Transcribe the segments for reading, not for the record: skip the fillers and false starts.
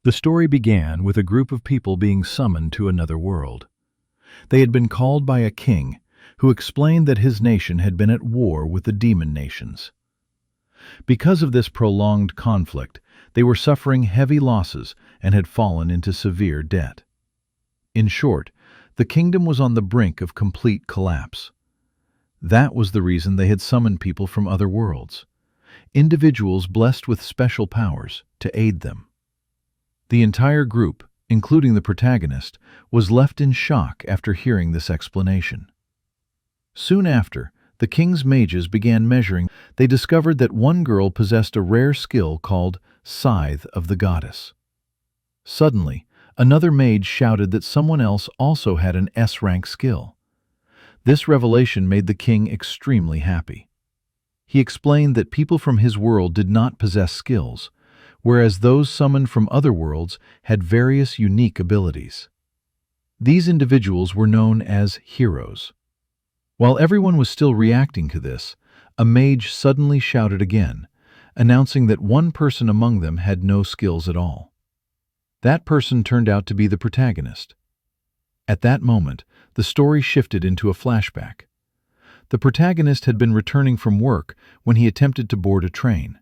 The story began with a group of people being summoned to another world. They had been called by a king who explained that his nation had been at war with the demon nations. Because of this prolonged conflict, they were suffering heavy losses and had fallen into severe debt. In short, the kingdom was on the brink of complete collapse. That was the reason they had summoned people from other worlds, individuals blessed with special powers, to aid them. The entire group, including the protagonist, was left in shock after hearing this explanation. Soon after, the king's mages began measuring. They discovered that one girl possessed a rare skill called Scythe of the Goddess. Suddenly, another mage shouted that someone else also had an S-rank skill. This revelation made the king extremely happy. He explained that people from his world did not possess skills, whereas those summoned from other worlds had various unique abilities. These individuals were known as heroes. While everyone was still reacting to this, a mage suddenly shouted again, announcing that one person among them had no skills at all. That person turned out to be the protagonist. At that moment, the story shifted into a flashback. The protagonist had been returning from work when he attempted to board a train.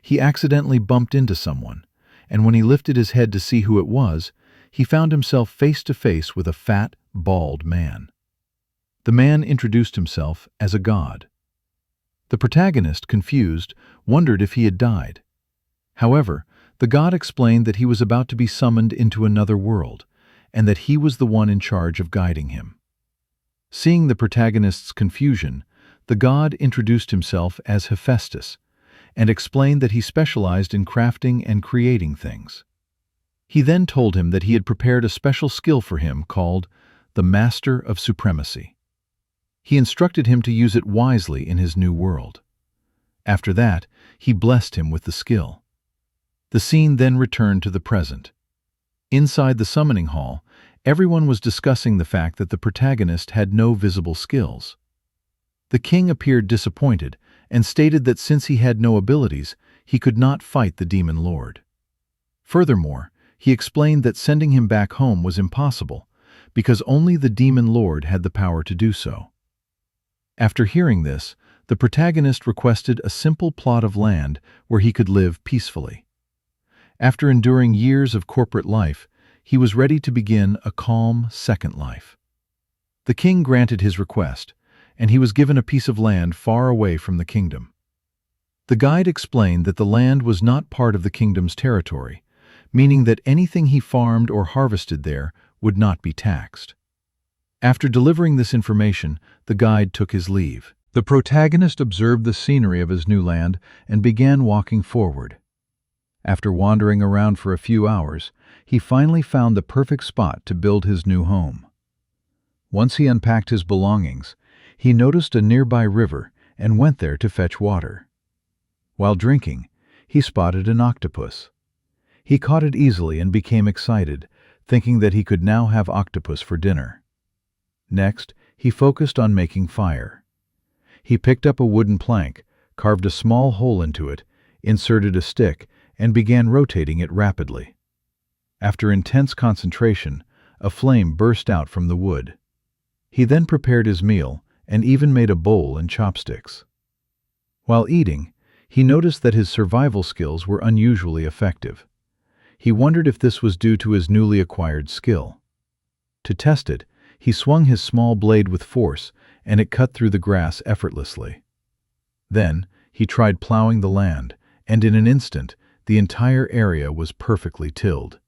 He accidentally bumped into someone, and when he lifted his head to see who it was, he found himself face to face with a fat, bald man. The man introduced himself as a god. The protagonist, confused, wondered if he had died. However, the god explained that he was about to be summoned into another world, and that he was the one in charge of guiding him. Seeing the protagonist's confusion, the god introduced himself as Hephaestus, and explained that he specialized in crafting and creating things. He then told him that he had prepared a special skill for him called the Master of Supremacy. He instructed him to use it wisely in his new world. After that, he blessed him with the skill. The scene then returned to the present. Inside the summoning hall, everyone was discussing the fact that the protagonist had no visible skills. The king appeared disappointed and stated that since he had no abilities, he could not fight the demon lord. Furthermore, he explained that sending him back home was impossible, because only the demon lord had the power to do so. After hearing this, the protagonist requested a simple plot of land where he could live peacefully. After enduring years of corporate life, he was ready to begin a calm second life. The king granted his request, and he was given a piece of land far away from the kingdom. The guide explained that the land was not part of the kingdom's territory, meaning that anything he farmed or harvested there would not be taxed. After delivering this information, the guide took his leave. The protagonist observed the scenery of his new land and began walking forward. After wandering around for a few hours, he finally found the perfect spot to build his new home. Once he unpacked his belongings, he noticed a nearby river and went there to fetch water. While drinking, he spotted an octopus. He caught it easily and became excited, thinking that he could now have octopus for dinner. Next, he focused on making fire. He picked up a wooden plank, carved a small hole into it, inserted a stick, and began rotating it rapidly. After intense concentration, a flame burst out from the wood. He then prepared his meal and even made a bowl and chopsticks. While eating, he noticed that his survival skills were unusually effective. He wondered if this was due to his newly acquired skill. To test it, he swung his small blade with force, and it cut through the grass effortlessly. Then, he tried plowing the land, and in an instant, the entire area was perfectly tilled.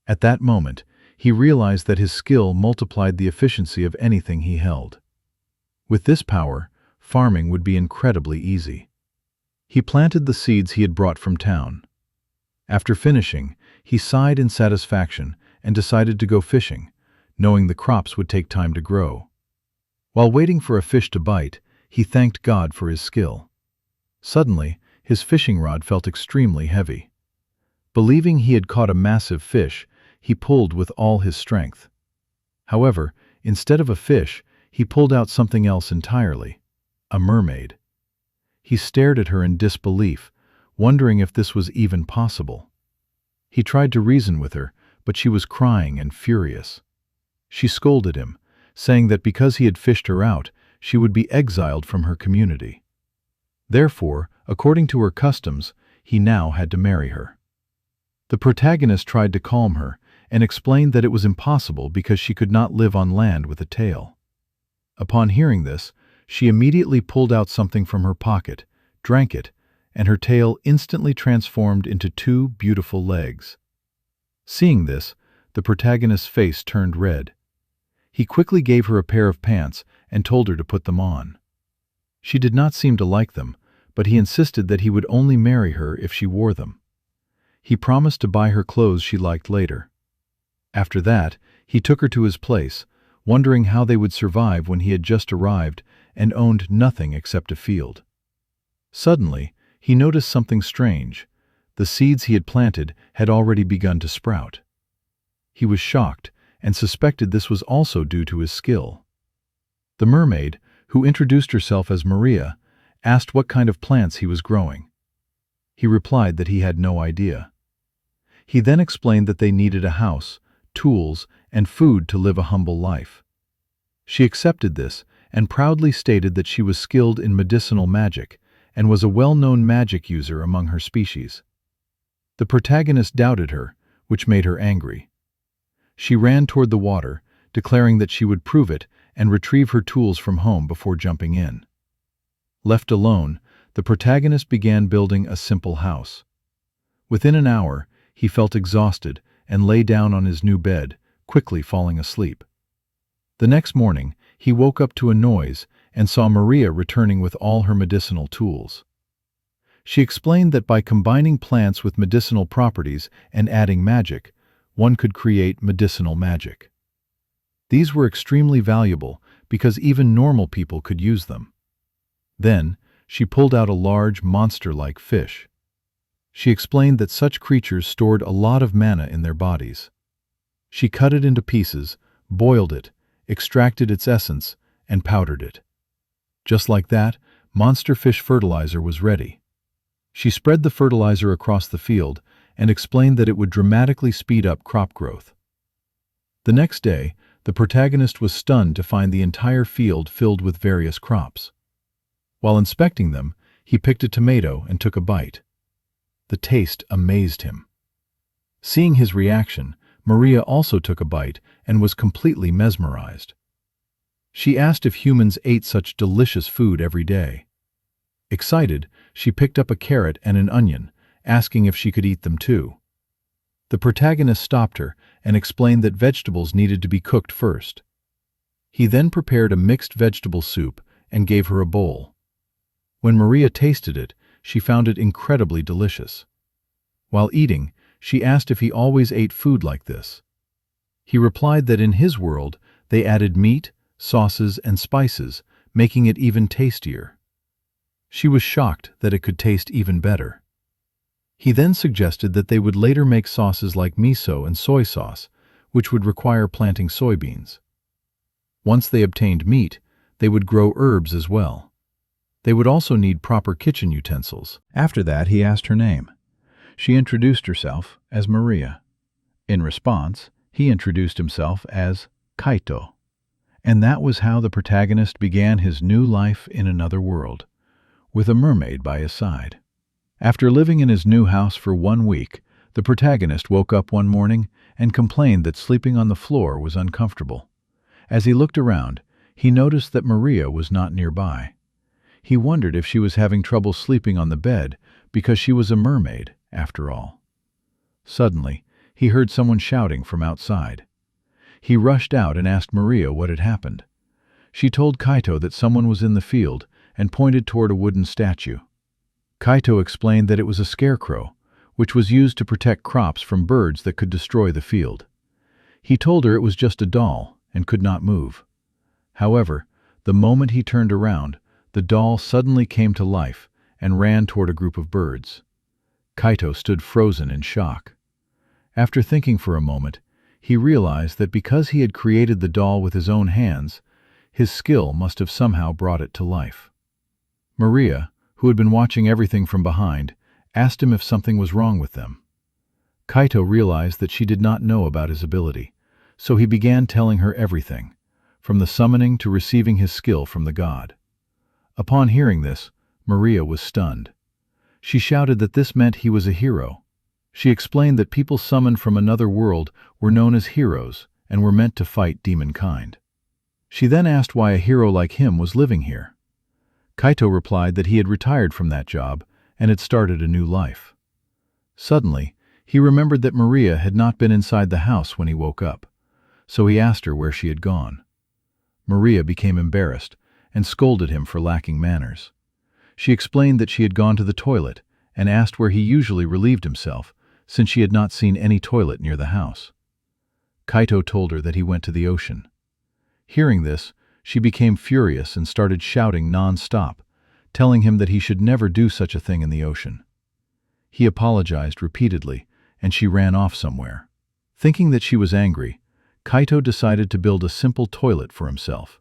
At that moment, he realized that his skill multiplied the efficiency of anything he held. With this power, farming would be incredibly easy. He planted the seeds he had brought from town. After finishing, he sighed in satisfaction and decided to go fishing, knowing the crops would take time to grow. While waiting for a fish to bite, he thanked God for his skill. Suddenly, his fishing rod felt extremely heavy. Believing he had caught a massive fish, he pulled with all his strength. However, instead of a fish, he pulled out something else entirely, a mermaid. He stared at her in disbelief, wondering if this was even possible. He tried to reason with her, but she was crying and furious. She scolded him, saying that because he had fished her out, she would be exiled from her community. Therefore, according to her customs, he now had to marry her. The protagonist tried to calm her and explained that it was impossible because she could not live on land with a tail. Upon hearing this, she immediately pulled out something from her pocket, drank it, and her tail instantly transformed into two beautiful legs. Seeing this, the protagonist's face turned red. He quickly gave her a pair of pants and told her to put them on. She did not seem to like them, but he insisted that he would only marry her if she wore them. He promised to buy her clothes she liked later. After that, he took her to his place, wondering how they would survive when he had just arrived and owned nothing except a field. Suddenly, he noticed something strange. The seeds he had planted had already begun to sprout. He was shocked and suspected this was also due to his skill. The mermaid, who introduced herself as Maria, asked what kind of plants he was growing. He replied that he had no idea. He then explained that they needed a house, tools, and food to live a humble life. She accepted this and proudly stated that she was skilled in medicinal magic and was a well-known magic user among her species. The protagonist doubted her, which made her angry. She ran toward the water, declaring that she would prove it and retrieve her tools from home before jumping in. Left alone, the protagonist began building a simple house. Within an hour, he felt exhausted and lay down on his new bed, quickly falling asleep. The next morning, he woke up to a noise and saw Maria returning with all her medicinal tools. She explained that by combining plants with medicinal properties and adding magic, one could create medicinal magic. These were extremely valuable because even normal people could use them. Then, she pulled out a large, monster-like fish. She explained that such creatures stored a lot of mana in their bodies. She cut it into pieces, boiled it, extracted its essence, and powdered it. Just like that, monster fish fertilizer was ready. She spread the fertilizer across the field and explained that it would dramatically speed up crop growth. The next day, the protagonist was stunned to find the entire field filled with various crops. While inspecting them, he picked a tomato and took a bite. The taste amazed him. Seeing his reaction, Maria also took a bite and was completely mesmerized. She asked if humans ate such delicious food every day. Excited, she picked up a carrot and an onion, asking if she could eat them too. The protagonist stopped her and explained that vegetables needed to be cooked first. He then prepared a mixed vegetable soup and gave her a bowl. When Maria tasted it, she found it incredibly delicious. While eating, she asked if he always ate food like this. He replied that in his world, they added meat, sauces, and spices, making it even tastier. She was shocked that it could taste even better. He then suggested that they would later make sauces like miso and soy sauce, which would require planting soybeans. Once they obtained meat, they would grow herbs as well. They would also need proper kitchen utensils. After that, he asked her name. She introduced herself as Maria. In response, he introduced himself as Kaito. And that was how the protagonist began his new life in another world, with a mermaid by his side. After living in his new house for 1 week, the protagonist woke up one morning and complained that sleeping on the floor was uncomfortable. As he looked around, he noticed that Maria was not nearby. He wondered if she was having trouble sleeping on the bed because she was a mermaid, after all. Suddenly, he heard someone shouting from outside. He rushed out and asked Maria what had happened. She told Kaito that someone was in the field and pointed toward a wooden statue. Kaito explained that it was a scarecrow, which was used to protect crops from birds that could destroy the field. He told her it was just a doll and could not move. However, the moment he turned around, the doll suddenly came to life and ran toward a group of birds. Kaito stood frozen in shock. After thinking for a moment, he realized that because he had created the doll with his own hands, his skill must have somehow brought it to life. Maria, who had been watching everything from behind, asked him if something was wrong with them. Kaito realized that she did not know about his ability, so he began telling her everything, from the summoning to receiving his skill from the god. Upon hearing this, Maria was stunned. She shouted that this meant he was a hero. She explained that people summoned from another world were known as heroes and were meant to fight demonkind. She then asked why a hero like him was living here. Kaito replied that he had retired from that job and had started a new life. Suddenly, he remembered that Maria had not been inside the house when he woke up, so he asked her where she had gone. Maria became embarrassed and scolded him for lacking manners. She explained that she had gone to the toilet and asked where he usually relieved himself, since she had not seen any toilet near the house. Kaito told her that he went to the ocean. Hearing this, she became furious and started shouting non-stop, telling him that he should never do such a thing in the ocean. He apologized repeatedly, and she ran off somewhere. Thinking that she was angry, Kaito decided to build a simple toilet for himself.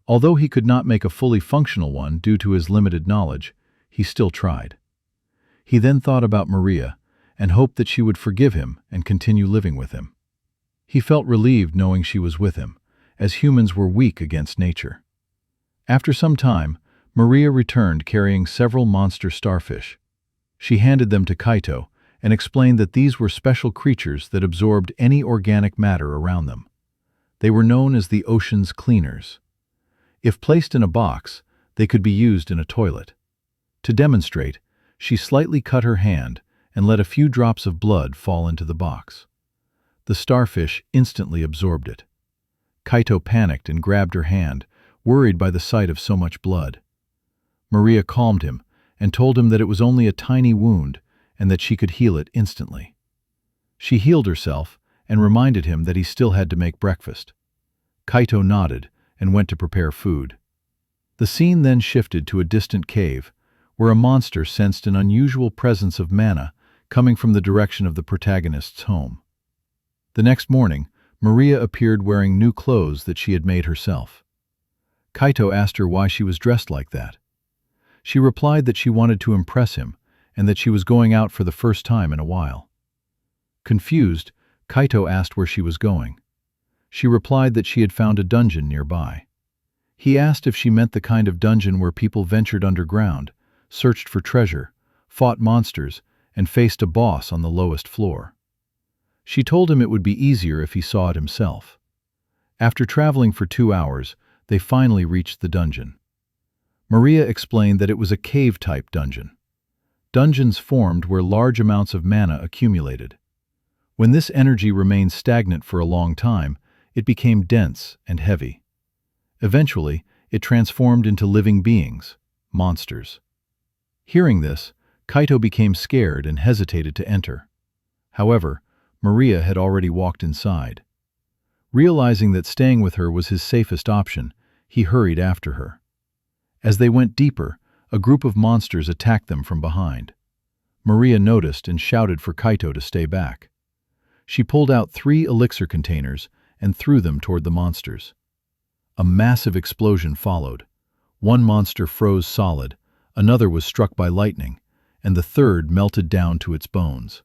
Although he could not make a fully functional one due to his limited knowledge, he still tried. He then thought about Maria and hoped that she would forgive him and continue living with him. He felt relieved knowing she was with him, as humans were weak against nature. After some time, Maria returned carrying several monster starfish. She handed them to Kaito and explained that these were special creatures that absorbed any organic matter around them. They were known as the ocean's cleaners. If placed in a box, they could be used in a toilet. To demonstrate, she slightly cut her hand and let a few drops of blood fall into the box. The starfish instantly absorbed it. Kaito panicked and grabbed her hand, worried by the sight of so much blood. Maria calmed him and told him that it was only a tiny wound and that she could heal it instantly. She healed herself and reminded him that he still had to make breakfast. Kaito nodded and went to prepare food. The scene then shifted to a distant cave, where a monster sensed an unusual presence of mana coming from the direction of the protagonist's home. The next morning, Maria appeared wearing new clothes that she had made herself. Kaito asked her why she was dressed like that. She replied that she wanted to impress him and that she was going out for the first time in a while. Confused, Kaito asked where she was going. She replied that she had found a dungeon nearby. He asked if she meant the kind of dungeon where people ventured underground, searched for treasure, fought monsters, and faced a boss on the lowest floor. She told him it would be easier if he saw it himself. After traveling for 2 hours, they finally reached the dungeon. Maria explained that it was a cave-type dungeon. Dungeons formed where large amounts of mana accumulated. When this energy remained stagnant for a long time, it became dense and heavy. Eventually, it transformed into living beings, monsters. Hearing this, Kaito became scared and hesitated to enter. However, Maria had already walked inside. Realizing that staying with her was his safest option, he hurried after her. As they went deeper, a group of monsters attacked them from behind. Maria noticed and shouted for Kaito to stay back. She pulled out 3 elixir containers and threw them toward the monsters. A massive explosion followed. One monster froze solid, another was struck by lightning, and the third melted down to its bones.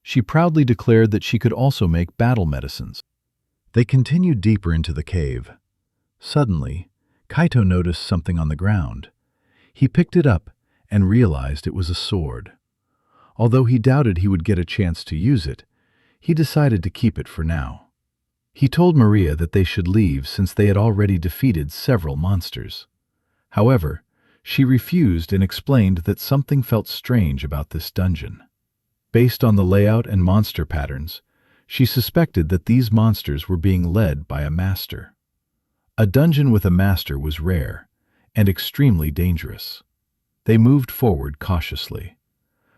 She proudly declared that she could also make battle medicines. They continued deeper into the cave. Suddenly, Kaito noticed something on the ground. He picked it up and realized it was a sword. Although he doubted he would get a chance to use it, he decided to keep it for now. He told Maria that they should leave since they had already defeated several monsters. However, she refused and explained that something felt strange about this dungeon. Based on the layout and monster patterns, she suspected that these monsters were being led by a master. A dungeon with a master was rare and extremely dangerous. They moved forward cautiously.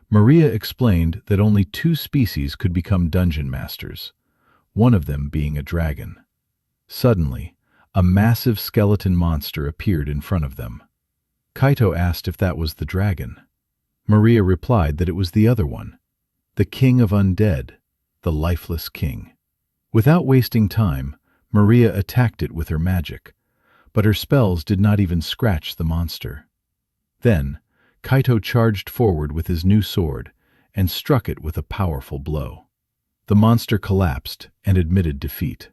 Maria explained that only 2 species could become dungeon masters, one of them being a dragon. Suddenly, a massive skeleton monster appeared in front of them. Kaito asked if that was the dragon. Maria replied that it was the other one, the king of undead, the lifeless king. Without wasting time, Maria attacked it with her magic, but her spells did not even scratch the monster. Then, Kaito charged forward with his new sword and struck it with a powerful blow. The monster collapsed and admitted defeat.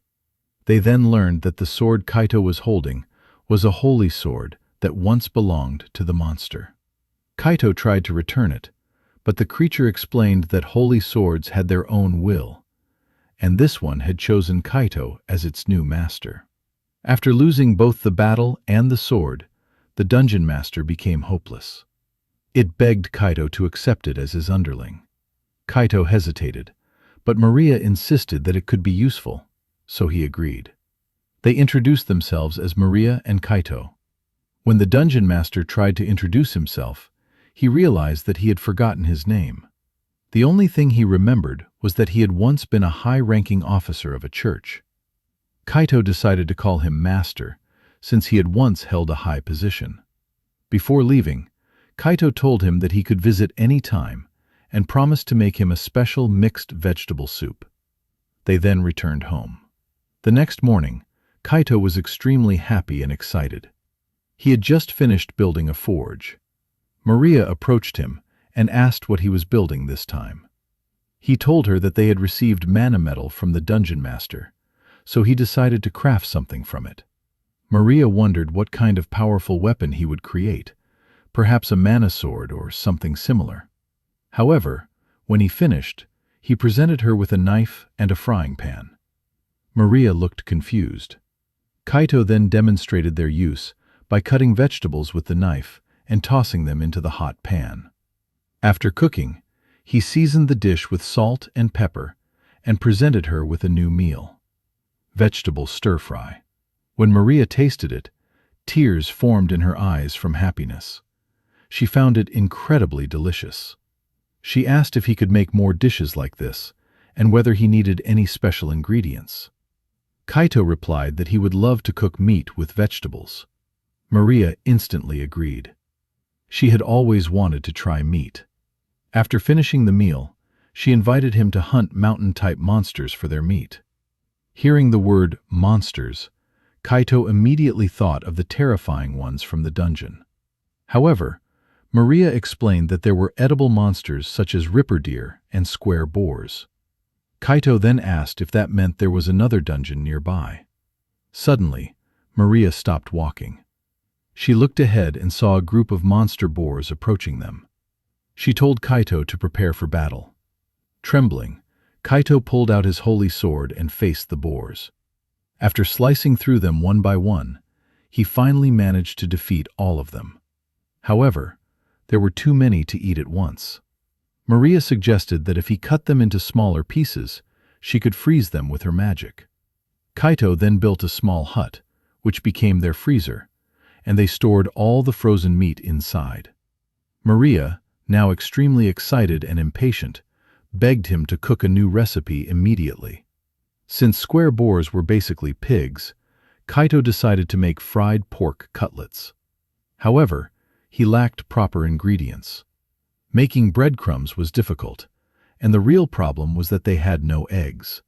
They then learned that the sword Kaito was holding was a holy sword that once belonged to the monster. Kaito tried to return it, but the creature explained that holy swords had their own will, and this one had chosen Kaito as its new master. After losing both the battle and the sword, the dungeon master became hopeless. It begged Kaito to accept it as his underling. Kaito hesitated, but Maria insisted that it could be useful, so he agreed. They introduced themselves as Maria and Kaito. When the dungeon master tried to introduce himself, he realized that he had forgotten his name. The only thing he remembered was that he had once been a high-ranking officer of a church. Kaito decided to call him Master, since he had once held a high position. Before leaving, Kaito told him that he could visit any time and promised to make him a special mixed vegetable soup. They then returned home. The next morning, Kaito was extremely happy and excited. He had just finished building a forge. Maria approached him and asked what he was building this time. He told her that they had received mana metal from the dungeon master, so he decided to craft something from it. Maria wondered what kind of powerful weapon he would create, perhaps a mana sword or something similar. However, when he finished, he presented her with a knife and a frying pan. Maria looked confused. Kaito then demonstrated their use by cutting vegetables with the knife and tossing them into the hot pan. After cooking, he seasoned the dish with salt and pepper and presented her with a new meal: vegetable stir-fry. When Maria tasted it, tears formed in her eyes from happiness. She found it incredibly delicious. She asked if he could make more dishes like this, and whether he needed any special ingredients. Kaito replied that he would love to cook meat with vegetables. Maria instantly agreed. She had always wanted to try meat. After finishing the meal, she invited him to hunt mountain-type monsters for their meat. Hearing the word monsters, Kaito immediately thought of the terrifying ones from the dungeon. However, Maria explained that there were edible monsters such as ripper deer and square boars. Kaito then asked if that meant there was another dungeon nearby. Suddenly, Maria stopped walking. She looked ahead and saw a group of monster boars approaching them. She told Kaito to prepare for battle. Trembling, Kaito pulled out his holy sword and faced the boars. After slicing through them one by one, he finally managed to defeat all of them. However, there were too many to eat at once. Maria suggested that if he cut them into smaller pieces, she could freeze them with her magic. Kaito then built a small hut, which became their freezer, and they stored all the frozen meat inside. Maria, now extremely excited and impatient, begged him to cook a new recipe immediately. Since square boars were basically pigs, Kaito decided to make fried pork cutlets. However, he lacked proper ingredients. Making breadcrumbs was difficult, and the real problem was that they had no eggs.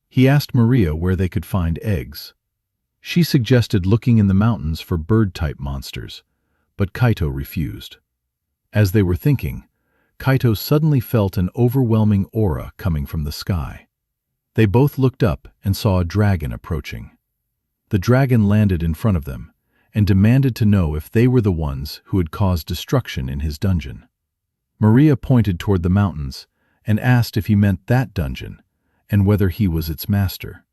He asked Maria where they could find eggs. She suggested looking in the mountains for bird-type monsters, but Kaito refused. As they were thinking, Kaito suddenly felt an overwhelming aura coming from the sky. They both looked up and saw a dragon approaching. The dragon landed in front of them and demanded to know if they were the ones who had caused destruction in his dungeon. Maria pointed toward the mountains and asked if he meant that dungeon and whether he was its master.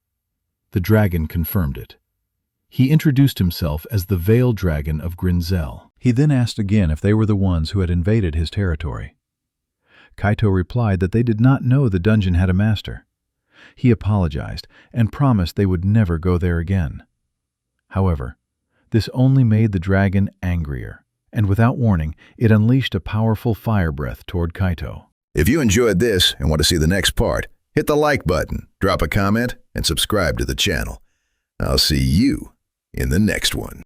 The dragon confirmed it. He introduced himself as the Veiled Dragon of Grinzel. He then asked again if they were the ones who had invaded his territory. Kaito replied that they did not know the dungeon had a master. He apologized and promised they would never go there again. However, this only made the dragon angrier, and without warning, it unleashed a powerful fire breath toward Kaito. If you enjoyed this and want to see the next part, hit the like button, drop a comment, and subscribe to the channel. I'll see you in the next one.